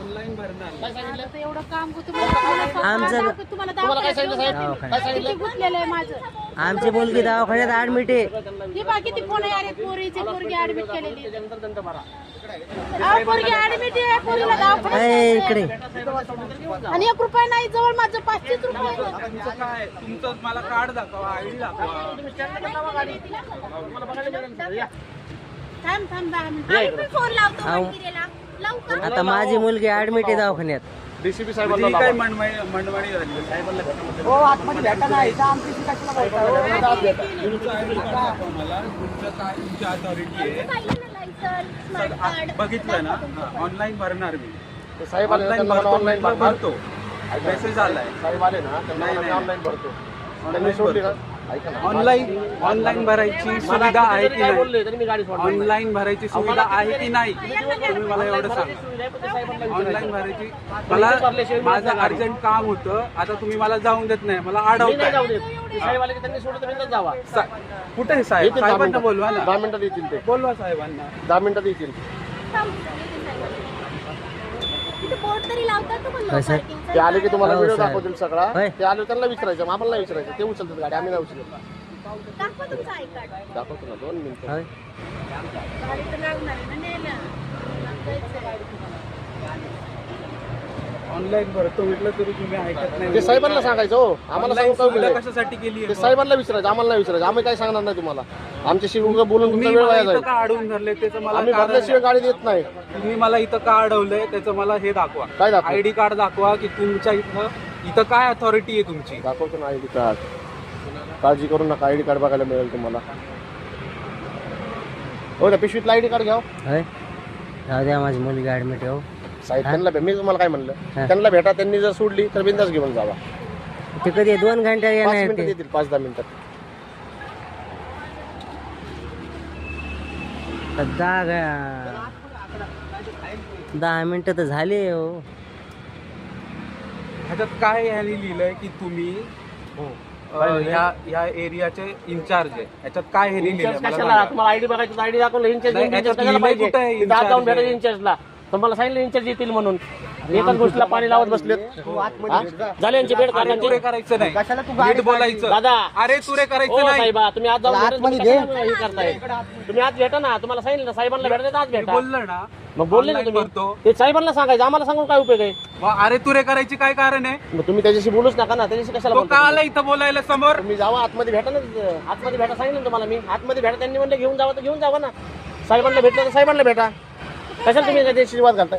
Online भरणार. आता एवढं काम तुम्हाला काय सांगितलं गुंतलेलं आहे माझं. आमची मुलगी दवाखान्यात ऍडमिट आहे. ही बाकी ती कोण आहे? अरे पोरीची पोरगी ऍडमिट केलेली आहे. पोरगी ऍडमिट आहे, पोरीला दवाखान्यात इकडे आणि 1 रुपया नाही जवळ माझं 25 रुपये. तुमचं काय? तुमचं मला कार्ड दाखवा, आयडी दाखवा. थांब 10 मिनिटं फोन लावतो मंदिरेला. लावू का? आता माझी मुलगी ऍडमिट आहे दवाखान्यात. डीसीपी म्हणजे ही काय मनमानी झाली साहेबांना? हो आतमध्ये भेटा नाही आमची तुमचं ID दाखवा मला. तुमचं काय, तुमची अथॉरिटी आहे बघितलं ना? ऑनलाईन भरणार मी. साहेब ऑनलाईन भरतो. मेसेज आलाय साहेब आले ना नाही ऑनलाईन भरतो. त्यांनी सोडली ना ऑनलाईन भरायची सुविधा आहे की नाही? बोलले तरी मी गाडी सोडली. ऑनलाईन भरायची सुविधा आहे की नाही तुम्ही मला एवढं सांगा. ऑनलाईन भरायची मला माझं अर्जंट काम होतं. आता तुम्ही मला जाऊन देत नाही, मला अडवताय. साहेब आले की त्यांनी सोडलं तर जावा. कुठे आहे साहेब? साहेबांना बोलवा ना. 10 मिनिटात येतील ते. बोलवा साहेबांना. 10 मिनिटात येतील. बोर्ड तरी लावतात तुम्हाला ते आले की तुम्हाला हो, व्हिडिओ साहेब. दाखवतील सगळा. होय. ते आले त्यांना विचारायचं, आम्हाला नाही विचारायचं. ते उचलतात गाडी, आम्ही नाही उचलत. दाखवा तुमचं आय कार्ड. दाखवतो ना 2 मिनिटं. होय. गाडी तर लागणार आहे ना न्यायला. ऑनलाईन भरतो म्हटलं तरी तुम्ही ऐकत नाही. ते साहेबांना सांगायचं हो. आम्हाला सांगू काय सुविधा मिळेल? कशासाठी केली ते आहे? साहेबांना विचारायचं, आम्हाला नाही विचारायचं. आम्ही काय सांगणार नाही तुम्हाला. आमच्याशी उगा बोलून तुम्ही तुमचा वेळ मला वाया इथं जाईल. का अडवून धरले त्याचं मला आम्ही कारण भरल्याशिवाय गाडी देत नाही. तुम्ही मला इथं का अडवलंय त्याचं मला हे दाखवा. काय दाखवा? आयडी कार्ड दाखवा की तुमच्या इथं काय अथॉरिटी आहे तुमची. दाखवतो ना आयडी कार्ड. काळजी करू नका, आयडी कार्ड बघायला मिळेल तुम्हाला. हो त्या पिशवीतला आयडी कार्ड घ्या. होय. जाऊ द्या, माझी मुलगी ऍडमिट आहे. हो साहेब त्यांना मी तुम्हाला काय म्हणलं, त्यांना भेटा. त्यांनी जर सोडली तर बिंदास घेऊन जावा. ते कधी 2 घंटे 5 येणार मिनिटात ते. येतील, 5-10 मिनिटात. 10 मिनिटं तर झाले. हो ह्याच्यात काय ह्याने लिहिलंय की तुम्ही ह्या एरियाचे इन्चार्ज आहे. ह्याच्यात काय हे लिहिलंय मला कशाला? सांगा. तुम्हाला आयडी बघायचं, आयडी दाखवलं. इंचार्ज नाही, याच्यात लिहिलंय कुठं आहे तिथं आत जाऊन incharge भेटायचं आहे? इंचार्जला. तुम्हाला सांगितलं इंचार्ज येतील म्हणून. एकाच गोष्टीला पाणी लावत बसलेत. झाले यांची भेट अरे तुरे करायचं नाही, नीट बोलायचं. दादा. अरे तुरे हो करायचं नाही. साहेबा, तुम्ही आज जाऊन भेटा, तुम्ही कशाला हे करताय? तुम्ही आज भेटा ना. तुम्हाला सांगितलं ना साहेबांना भेटायचं, आज मी भेटा. बोललं ना मग बोलले ना online तुम्ही. भरतो. ते साहेबांना सांगायचं, आम्हाला सांगून काय उपयोग आहे? मग अरे तुरे करायची काय कारण आहे? मग तुम्ही त्याच्याशी बोलूच नका ना. त्याच्याशी कशाला तो बोलता का तुम्ही? आला इथं बोलायला समोर? तुम्ही जावा आतमध्ये भेटा ना. आतमध्ये भेटा सांगितलं ना तुम्हाला मी. आतमध्ये भेटा. त्यांनी म्हणलं घेऊन जावं तर घेऊन जावा ना. साहेबांना भेटलं तर साहेबांना भेटा. कशाला तुम्ही त्याच्याशी वाद घालताय?